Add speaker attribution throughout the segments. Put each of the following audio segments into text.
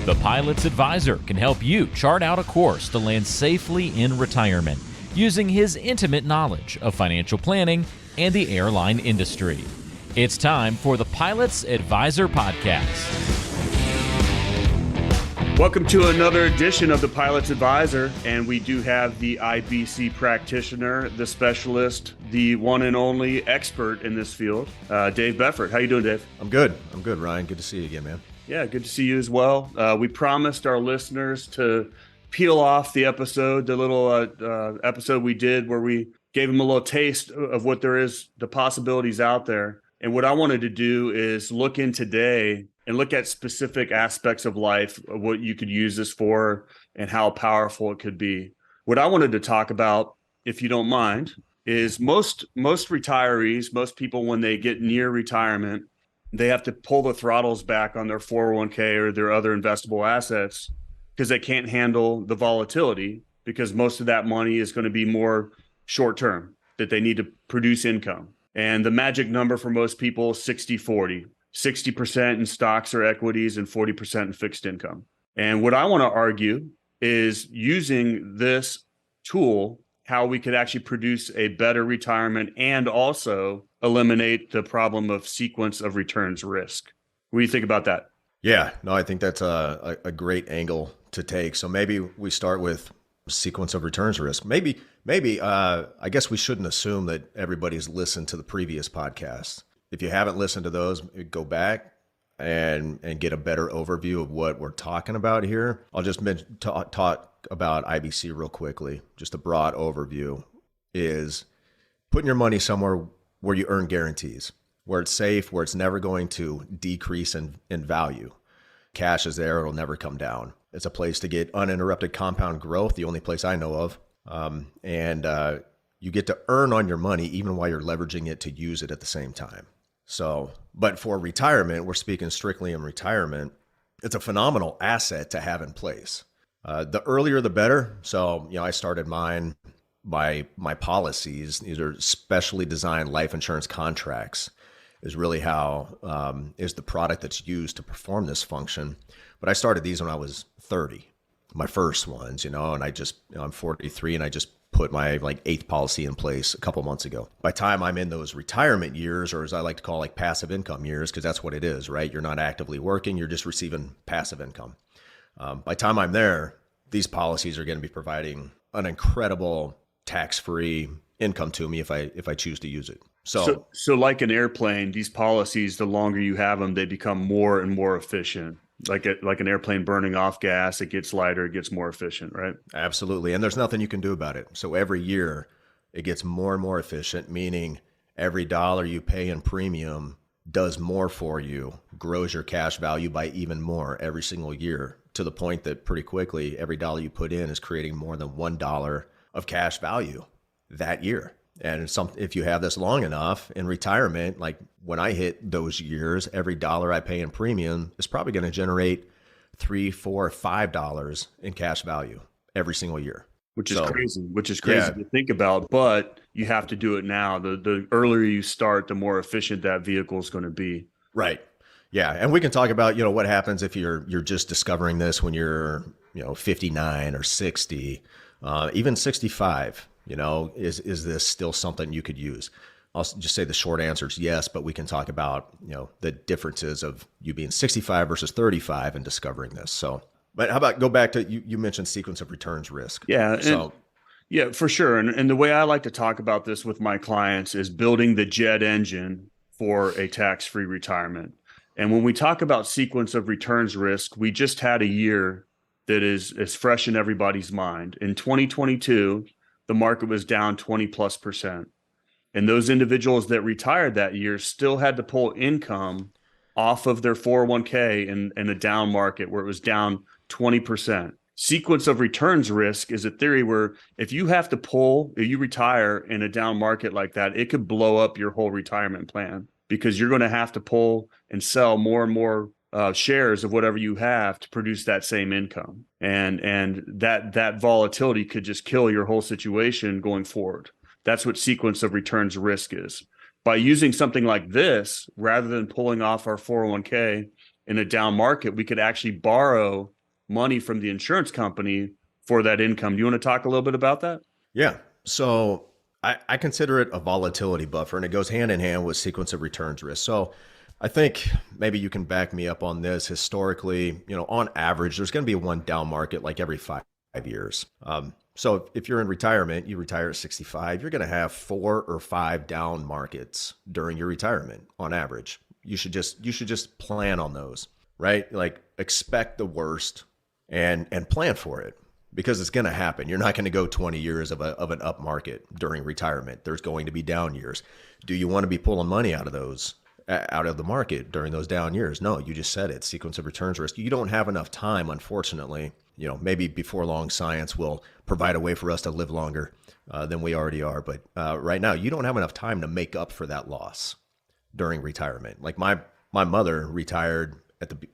Speaker 1: The Pilot's Advisor can help you chart out a course to land safely in retirement using his intimate knowledge of financial planning and the airline industry. It's time for the Pilot's Advisor Podcast.
Speaker 2: Welcome to another edition of the Pilot's Advisor, and we do have the IBC practitioner, the specialist, the one and only expert in this field, Dave Befort. How you doing, Dave?
Speaker 3: I'm good, Ryan. Good to see you again, man.
Speaker 2: Yeah, good to see you as well. We promised our listeners to peel off the episode, the little episode we did where we gave them a little taste of what there is, the possibilities out there. And what I wanted to do is look in today and look at specific aspects of life, of what you could use this for and how powerful it could be. What I wanted to talk about, if you don't mind, is most retirees, most people, when they get near retirement, they have to pull the throttles back on their 401k or their other investable assets because they can't handle the volatility, because most of that money is going to be more short-term, that they need to produce income. And the magic number for most people is 60-40. 60% in stocks or equities and 40% in fixed income. And what I want to argue is using this tool, how we could actually produce a better retirement and also eliminate the problem of sequence of returns risk. What do you think about that?
Speaker 3: Yeah, no, I think that's a great angle to take. So maybe we start with sequence of returns risk. Maybe I guess we shouldn't assume that everybody's listened to the previous podcasts. If you haven't listened to those, go back and get a better overview of what we're talking about here. I'll just talk about IBC real quickly. Just a broad overview is putting your money somewhere where you earn guarantees, where it's safe, where it's never going to decrease in value. Cash is there, it'll never come down. It's a place to get uninterrupted compound growth, the only place I know of. And you get to earn on your money even while you're leveraging it to use it at the same time. So, but for retirement, we're speaking strictly in retirement, it's a phenomenal asset to have in place. The earlier, the better. So, I started mine by my policies. These are specially designed life insurance contracts is really how is the product that's used to perform this function. But I started these when I was 30, my first ones, and I'm 43 and I just put my eighth policy in place a couple months ago. By the time I'm in those retirement years, or as I like to call passive income years, because that's what it is, right? You're not actively working, you're just receiving passive income. By the time I'm there, these policies are going to be providing an incredible tax-free income to me if I choose to use it. So
Speaker 2: like an airplane, these policies, the longer you have them, they become more and more efficient. Like an airplane burning off gas, it gets lighter, it gets more efficient, right?
Speaker 3: Absolutely. And there's nothing you can do about it. So every year it gets more and more efficient, meaning every dollar you pay in premium does more for you, grows your cash value by even more every single year, to the point that pretty quickly every dollar you put in is creating more than $1 of cash value that year. And if you have this long enough in retirement, like when I hit those years, every dollar I pay in premium is probably going to generate $3, $4, $5 in cash value every single year.
Speaker 2: Which is crazy to think about, but you have to do it now. The earlier you start, the more efficient that vehicle is going to be. Right.
Speaker 3: Yeah. And we can talk about, what happens if you're just discovering this when you're, 59 or 60, even 65. Is this still something you could use? I'll just say the short answer is yes, but we can talk about, the differences of you being 65 versus 35 and discovering this. So, but how about go back to, you mentioned sequence of returns risk.
Speaker 2: Yeah. Yeah, for sure. And the way I like to talk about this with my clients is building the jet engine for a tax-free retirement. And when we talk about sequence of returns risk, we just had a year that is fresh in everybody's mind. In 2022, the market was down 20+%. And those individuals that retired that year still had to pull income off of their 401k in a down market where it was down 20%. Sequence of returns risk is a theory where if you retire in a down market like that, it could blow up your whole retirement plan, because you're going to have to pull and sell more and more shares of whatever you have to produce that same income. And that volatility could just kill your whole situation going forward. That's what sequence of returns risk is. By using something like this, rather than pulling off our 401k in a down market, we could actually borrow money from the insurance company for that income. Do you want to talk a little bit about that?
Speaker 3: Yeah. So I consider it a volatility buffer, and it goes hand in hand with sequence of returns risk. So I think maybe you can back me up on this. Historically, on average, there's going to be one down market like every 5 years. So if you're in retirement, you retire at 65, you're going to have 4 or 5 down markets during your retirement on average. You should just plan on those, right? Like expect the worst and plan for it, because it's going to happen. You're not going to go 20 years of an up market during retirement. There's going to be down years. Do you want to be pulling money out of the market during those down years? No, you just said it. Sequence of returns risk. You don't have enough time, unfortunately. Maybe before long, science will provide a way for us to live longer than we already are. But right now, you don't have enough time to make up for that loss during retirement. Like my mother retired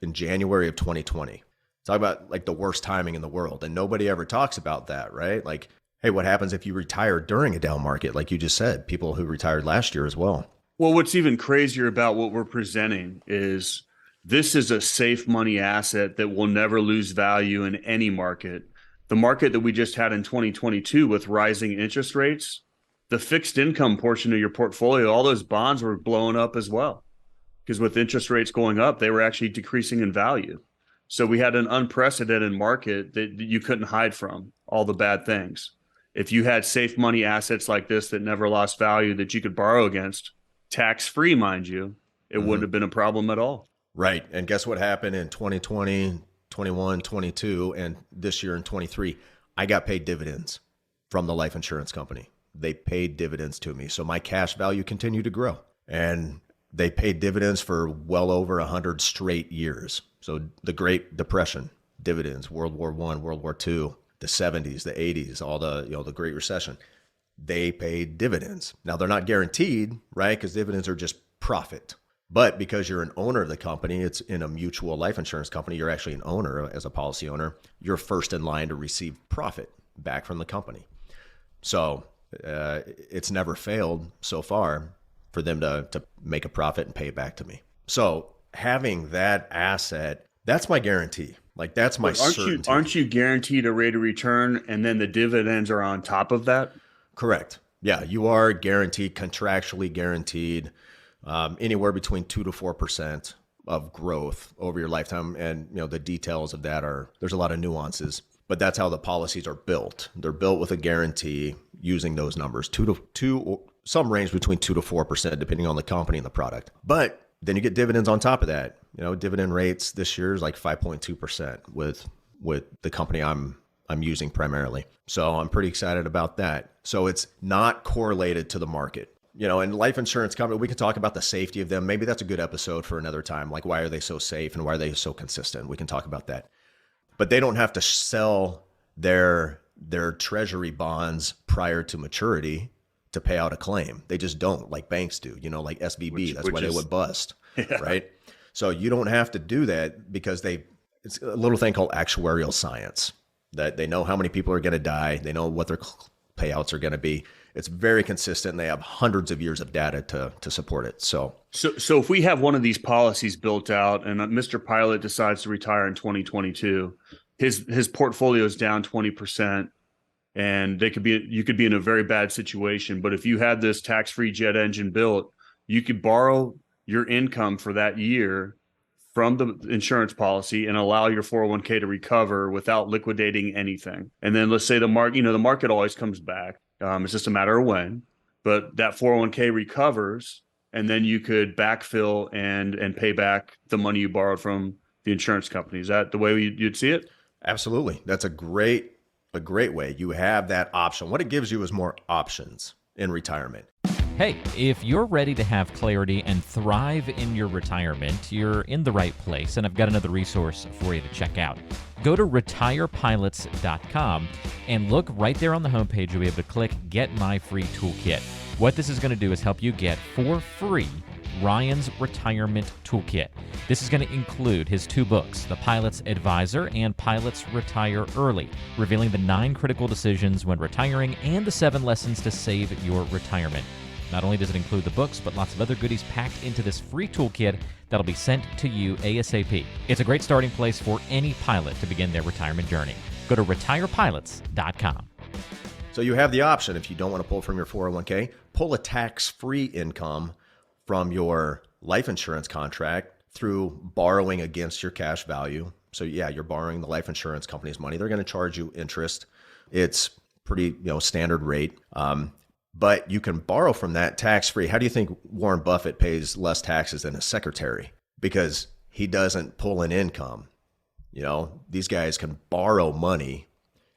Speaker 3: in January of 2020. Talk about like the worst timing in the world. And nobody ever talks about that, right? Like, hey, what happens if you retire during a down market? Like you just said, people who retired last year as well.
Speaker 2: Well, what's even crazier about what we're presenting is this is a safe money asset that will never lose value in any market. The market that we just had in 2022 with rising interest rates, the fixed income portion of your portfolio, all those bonds were blowing up as well. Because with interest rates going up, they were actually decreasing in value. So we had an unprecedented market that you couldn't hide from, all the bad things. If you had safe money assets like this that never lost value that you could borrow against, tax-free, mind you, it wouldn't have been a problem at all.
Speaker 3: Right. And guess what happened in 2020, 21, 22, and this year in 23? I got paid dividends from the life insurance company. They paid dividends to me. So my cash value continued to grow. And they paid dividends for well over 100 straight years. So the Great Depression, dividends, World War I, World War II, the 70s, the 80s, all the Great Recession, they paid dividends. Now they're not guaranteed, right? Because dividends are just profit. But because you're an owner of the company, it's in a mutual life insurance company, you're actually an owner as a policy owner, you're first in line to receive profit back from the company. So it's never failed so far for them to make a profit and pay it back to me. So having that asset, that's my guarantee. Like that's my certainty.
Speaker 2: Aren't you guaranteed a rate of return and then the dividends are on top of that?
Speaker 3: Correct. Yeah, you are guaranteed, contractually guaranteed, anywhere between 2 to 4% of growth over your lifetime. And the details of that there's a lot of nuances, but that's how the policies are built. They're built with a guarantee using those numbers, some range between 2 to 4%, depending on the company and the product. But then you get dividends on top of that. Dividend rates this year is like 5.2% with the company I'm using primarily. So I'm pretty excited about that. So it's not correlated to the market. And life insurance company, we can talk about the safety of them. Maybe that's a good episode for another time. Like, why are they so safe and why are they so consistent? We can talk about that. But they don't have to sell their treasury bonds prior to maturity to pay out a claim. They just don't, like banks do, like SVB. That's why they would bust, yeah. Right? So you don't have to do that because it's a little thing called actuarial science, that they know how many people are going to die. They know what their payouts are going to be. It's very consistent. And they have hundreds of years of data to support it. So if we have one of these policies built out and Mr. Pilot decides to retire in 2022, his portfolio is down 20%. And you could be in a very bad situation. But if you had this tax-free jet engine built, you could borrow your income for that year from the insurance policy and allow your 401k to recover without liquidating anything. And then let's say the market always comes back. It's just a matter of when. But that 401k recovers, and then you could backfill and pay back the money you borrowed from the insurance company. Is that the way you'd see it? Absolutely. That's a great way. You have that option. What it gives you is more options in retirement.
Speaker 1: Hey, if you're ready to have clarity and thrive in your retirement, you're in the right place, and I've got another resource for you to check out. Go to retirepilots.com and look right there on the homepage. You'll be able to click Get My Free Toolkit. What this is going to do is help you get for free Ryan's Retirement Toolkit. This is going to include his 2 books, The Pilot's Advisor and Pilots Retire Early, revealing the 9 critical decisions when retiring and the 7 lessons to save your retirement. Not only does it include the books, but lots of other goodies packed into this free toolkit that'll be sent to you ASAP. It's a great starting place for any pilot to begin their retirement journey. Go to retirepilots.com.
Speaker 3: So you have the option, if you don't want to pull from your 401k, pull a tax-free income from your life insurance contract through borrowing against your cash value. So yeah, you're borrowing the life insurance company's money. They're going to charge you interest. It's pretty, standard rate. But you can borrow from that tax-free. How do you think Warren Buffett pays less taxes than his secretary? Because he doesn't pull in income. These guys can borrow money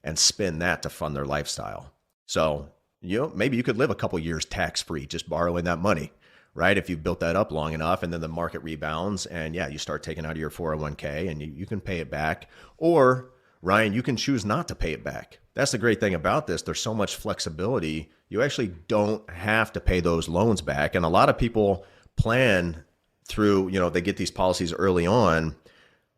Speaker 3: and spend that to fund their lifestyle. So, maybe you could live a couple years tax-free just borrowing that money, right? If you've built that up long enough and then the market rebounds and you start taking out of your 401k and you can pay it back. Or, Ryan, you can choose not to pay it back. That's the great thing about this. There's so much flexibility. You actually don't have to pay those loans back. And a lot of people plan through, they get these policies early on.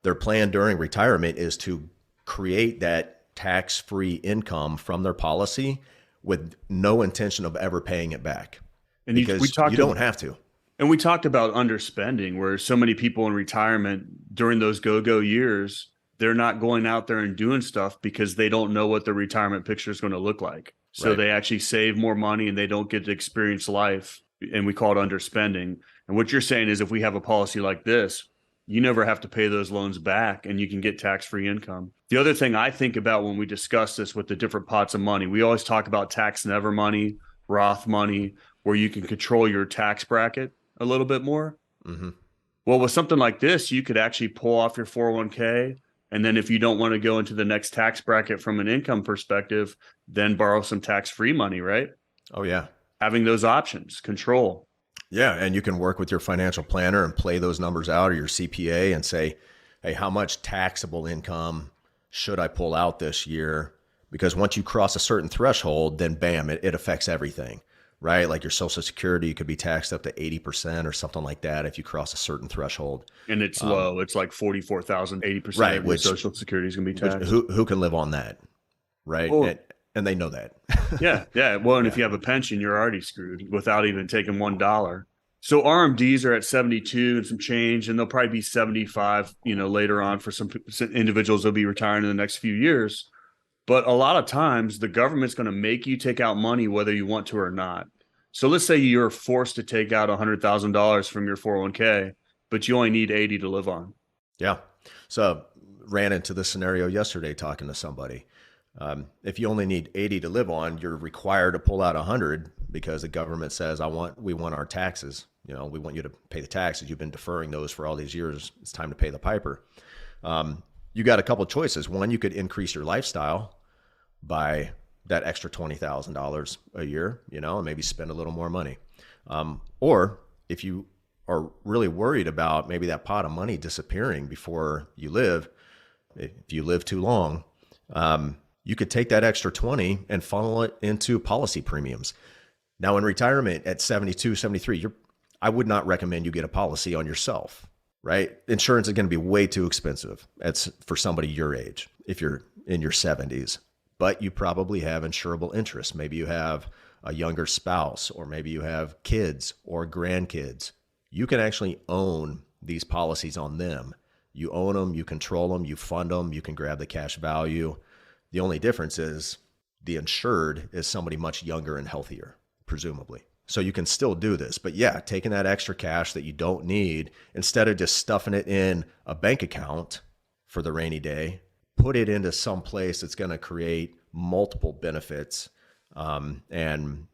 Speaker 3: Their plan during retirement is to create that tax-free income from their policy with no intention of ever paying it back.
Speaker 2: And
Speaker 3: because you don't have to.
Speaker 2: And we talked about underspending, where so many people in retirement during those go-go years, they're not going out there and doing stuff because they don't know what their retirement picture is going to look like. So They actually save more money and they don't get to experience life. And we call it underspending. And what you're saying is if we have a policy like this, you never have to pay those loans back and you can get tax-free income. The other thing I think about when we discuss this with the different pots of money, we always talk about tax never money, Roth money, where you can control your tax bracket a little bit more. Mm-hmm. Well, with something like this, you could actually pull off your 401k. And then if you don't want to go into the next tax bracket from an income perspective, then borrow some tax-free money, right?
Speaker 3: Oh, yeah.
Speaker 2: Having those options, control.
Speaker 3: Yeah, and you can work with your financial planner and play those numbers out, or your CPA, and say, hey, how much taxable income should I pull out this year? Because once you cross a certain threshold, then bam, it affects everything, right? Like your Social Security could be taxed up to 80% or something like that if you cross a certain threshold.
Speaker 2: And it's low. It's like 44,000, 80%
Speaker 3: right,
Speaker 2: of your Social Security is going to be taxed.
Speaker 3: Who can live on that, right?
Speaker 2: Well,
Speaker 3: and they know that.
Speaker 2: Yeah. Well, and if you have a pension, you're already screwed without even taking $1. So RMDs are at 72 and some change, and they'll probably be 75, later on for some individuals that'll be retiring in the next few years. But a lot of times the government's going to make you take out money whether you want to or not. So let's say you're forced to take out $100,000 from your 401k, but you only need 80 to live on.
Speaker 3: Yeah. So ran into this scenario yesterday talking to somebody. If you only need 80 to live on, you're required to pull out 100 because the government says, we want our taxes. We want you to pay the taxes. You've been deferring those for all these years. It's time to pay the piper. You got a couple of choices. One, you could increase your lifestyle by that extra $20,000 a year, and maybe spend a little more money. Or if you are really worried about maybe that pot of money disappearing before you live, if you live too long, you could take that extra 20 and funnel it into policy premiums. Now in retirement at 72, 73, I would not recommend you get a policy on yourself, right? Insurance is going to be way too expensive. It's for somebody your age, if you're in your 70s, but you probably have insurable interests. Maybe you have a younger spouse, or maybe you have kids or grandkids. You can actually own these policies on them. You own them, you control them, you fund them, you can grab the cash value. The only difference is the insured is somebody much younger and healthier, presumably. So you can still do this. But yeah, taking that extra cash that you don't need, instead of just stuffing it in a bank account for the rainy day, put it into some place that's going to create multiple benefits and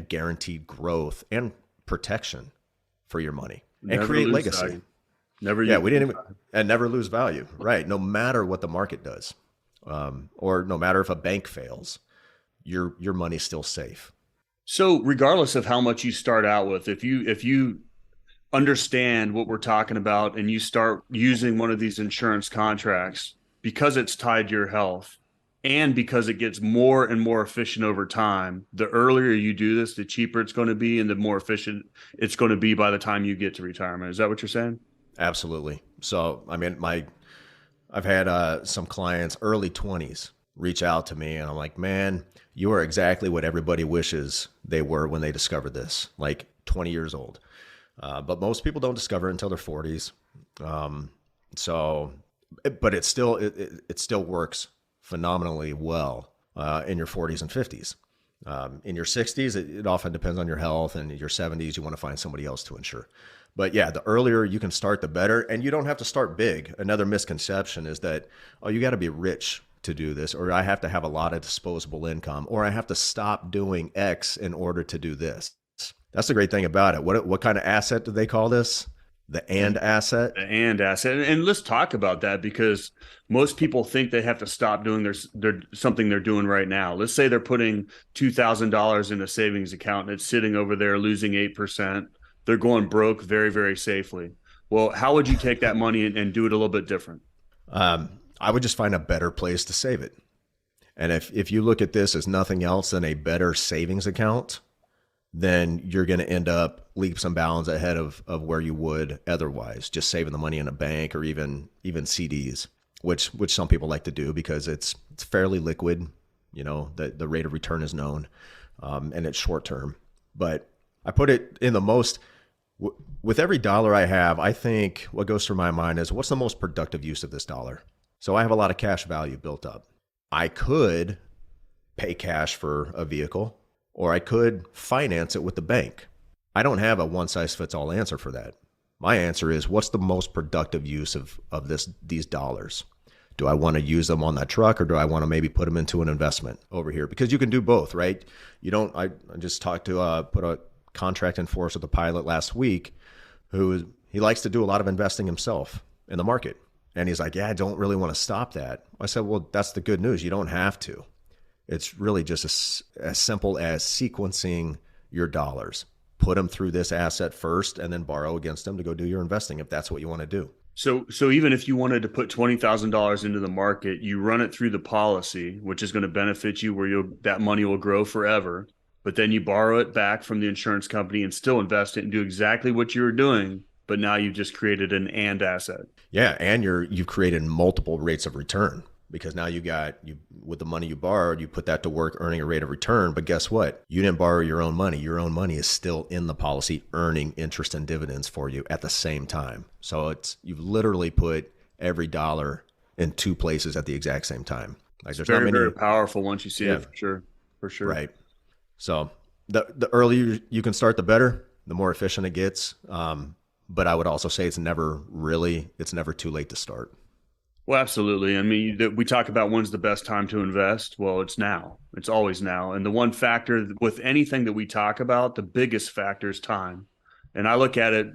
Speaker 3: guaranteed growth and protection for your money and create legacy.
Speaker 2: Never lose value. Right.
Speaker 3: No matter what the market does. Or no matter if a bank fails, your money's still safe.
Speaker 2: So regardless of how much you start out with, if you understand what we're talking about and you start using one of these insurance contracts, because it's tied to your health and because it gets more and more efficient over time, the earlier you do this, the cheaper it's going to be and the more efficient it's going to be by the time you get to retirement. Is that what you're saying?
Speaker 3: Absolutely. So, I mean, I've had some clients, early 20s, reach out to me and I'm like, man, you are exactly what everybody wishes they were when they discovered this, like 20 years old. But most people don't discover it until their 40s. But it still works phenomenally well in your 40s and 50s. In your 60s, it often depends on your health, and in your 70s, you want to find somebody else to insure. But yeah, the earlier you can start, the better. And you don't have to start big. Another misconception is that, oh, you got to be rich to do this, or I have to have a lot of disposable income, or I have to stop doing X in order to do this. That's the great thing about it. What kind of asset do they call this? The and asset?
Speaker 2: The and asset. And let's talk about that, because most people think they have to stop doing something they're doing right now. Let's say they're putting $2,000 in a savings account and it's sitting over there losing 8%. They're going broke very, very safely. Well, how would you take that money and do it a little bit different?
Speaker 3: I would just find a better place to save it. And if you look at this as nothing else than a better savings account, then you're going to end up leaps and bounds ahead of where you would otherwise, just saving the money in a bank or even CDs, which some people like to do because it's fairly liquid. You know, the rate of return is known, and it's short term. But I put it in the most, with every dollar I have, I think what goes through my mind is, what's the most productive use of this dollar? So I have a lot of cash value built up. I could pay cash for a vehicle, or I could finance it with the bank. I don't have a one-size-fits-all answer for that. My answer is, what's the most productive use of these dollars? Do I want to use them on that truck, or do I want to maybe put them into an investment over here? Because you can do both, right? I just talked to put a contract in force with a pilot last week he likes to do a lot of investing himself in the market. And he's like, yeah, I don't really want to stop that. I said, well, that's the good news. You don't have to. It's really just as simple as sequencing your dollars. Put them through this asset first and then borrow against them to go do your investing if that's what you want to do.
Speaker 2: So even if you wanted to put $20,000 into the market, you run it through the policy, which is going to benefit you, where that money will grow forever. But then you borrow it back from the insurance company and still invest it and do exactly what you were doing. But now you've just created an and asset. Yeah,
Speaker 3: and you've created multiple rates of return, because now you with the money you borrowed, you put that to work earning a rate of return. But guess what? You didn't borrow your own money. Your own money is still in the policy, earning interest and dividends for you at the same time. So you've literally put every dollar in two places at the exact same time. Like, there's
Speaker 2: very, very powerful once you see it, for sure.
Speaker 3: Right. So the earlier you can start, the better, the more efficient it gets. But I would also say it's never too late to start.
Speaker 2: Well, absolutely. I mean, we talk about when's the best time to invest. Well, it's now. It's always now. And the one factor with anything that we talk about, the biggest factor is time. And I look at it,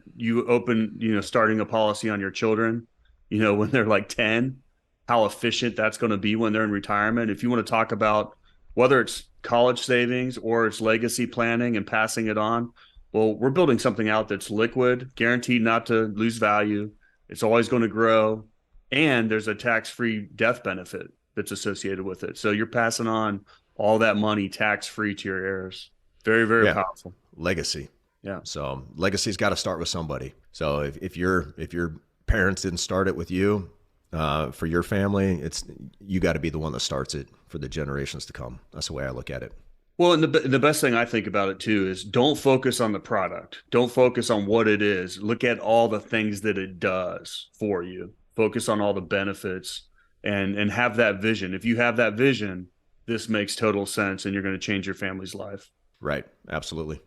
Speaker 2: starting a policy on your children, when they're like 10, how efficient that's going to be when they're in retirement. If you want to talk about whether it's college savings or it's legacy planning and passing it on, well, we're building something out that's liquid, guaranteed not to lose value. It's always going to grow. And there's a tax-free death benefit that's associated with it. So you're passing on all that money tax-free to your heirs. Very, very powerful.
Speaker 3: Legacy.
Speaker 2: Yeah.
Speaker 3: So legacy's got to start with somebody. So if your parents didn't start it with you, for your family, you got to be the one that starts it for the generations to come. That's the way I look at it.
Speaker 2: Well, and the best thing I think about it too is, don't focus on the product. Don't focus on what it is. Look at all the things that it does for you. Focus on all the benefits and have that vision. If you have that vision, this makes total sense and you're going to change your family's life.
Speaker 3: Right. Absolutely.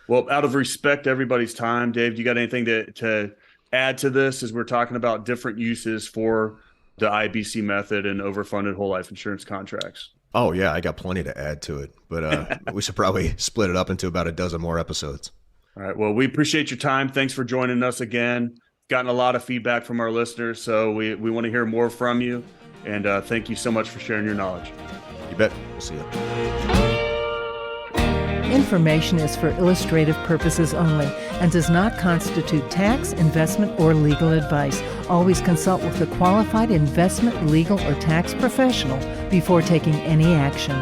Speaker 2: Well, out of respect to everybody's time, Dave, do you got anything to add to this as we're talking about different uses for the IBC method and overfunded whole life insurance contracts?
Speaker 3: Oh, yeah, I got plenty to add to it, but we should probably split it up into about a dozen more episodes.
Speaker 2: All right. Well, we appreciate your time. Thanks for joining us again. Gotten a lot of feedback from our listeners, so we want to hear more from you. And thank you so much for sharing your knowledge.
Speaker 3: You bet. We'll see you.
Speaker 4: Information is for illustrative purposes only and does not constitute tax, investment, or legal advice. Always consult with a qualified investment, legal, or tax professional before taking any action.